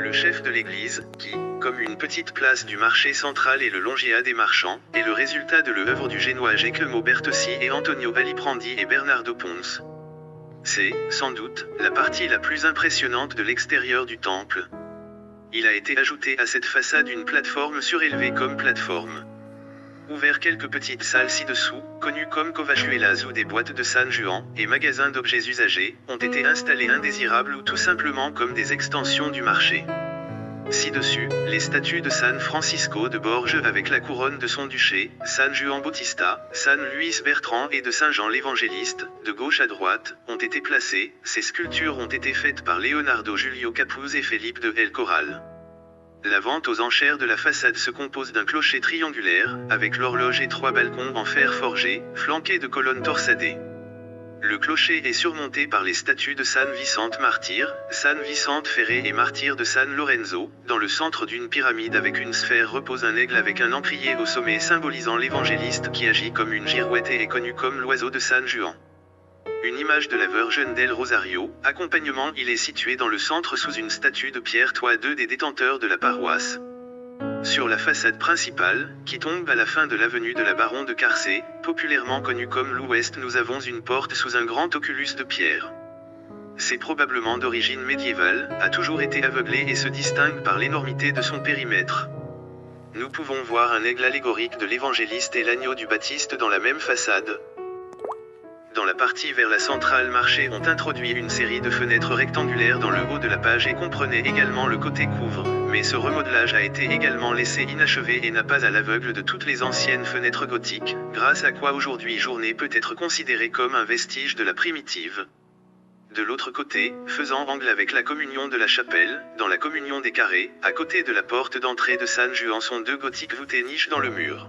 Le chef de l'église, qui, comme une petite place du marché central et le loggia des marchands, est le résultat de l'œuvre du génois Giacomo Bertossi et Antonio Aliprandi et Bernardo Pons. C'est, sans doute, la partie la plus impressionnante de l'extérieur du temple. Il a été ajouté à cette façade une plateforme surélevée comme plateforme. Ouvert quelques petites salles ci-dessous, connues comme covachuelas ou des boîtes de San Juan, et magasins d'objets usagés, ont été installés indésirables ou tout simplement comme des extensions du marché. Ci-dessus, les statues de San Francisco de Borges avec la couronne de son duché, San Juan Bautista, San Luis Bertrand et de Saint Jean l'Évangéliste, de gauche à droite, ont été placées. Ces sculptures ont été faites par Leonardo Giulio Capuz et Felipe de El Corral. La vente aux enchères de la façade se compose d'un clocher triangulaire, avec l'horloge et 3 balcons en fer forgé, flanqués de colonnes torsadées. Le clocher est surmonté par les statues de San Vicente Martyr, San Vicente Ferré et Martyr de San Lorenzo. Dans le centre d'une pyramide avec une sphère repose un aigle avec un encrier au sommet symbolisant l'évangéliste qui agit comme une girouette et est connu comme l'oiseau de San Juan. Une image de la Virgen del Rosario, accompagnement. Il est situé dans le centre sous une statue de Pierre Toi, deux des détenteurs de la paroisse. Sur la façade principale, qui tombe à la fin de l'avenue de la Baron de Carcé, populairement connue comme l'Ouest, nous avons une porte sous un grand oculus de pierre. C'est probablement d'origine médiévale, a toujours été aveuglé et se distingue par l'énormité de son périmètre. Nous pouvons voir un aigle allégorique de l'évangéliste et l'agneau du Baptiste dans la même façade. Dans la partie vers la centrale marché ont introduit une série de fenêtres rectangulaires dans le haut de la page et comprenait également le côté couvre, mais ce remodelage a été également laissé inachevé et n'a pas à l'aveugle de toutes les anciennes fenêtres gothiques, grâce à quoi aujourd'hui journée peut être considérée comme un vestige de la primitive. De l'autre côté, faisant angle avec la communion de la chapelle, dans la communion des carrés, à côté de la porte d'entrée de San Juan sont deux gothiques voûtés niches dans le mur.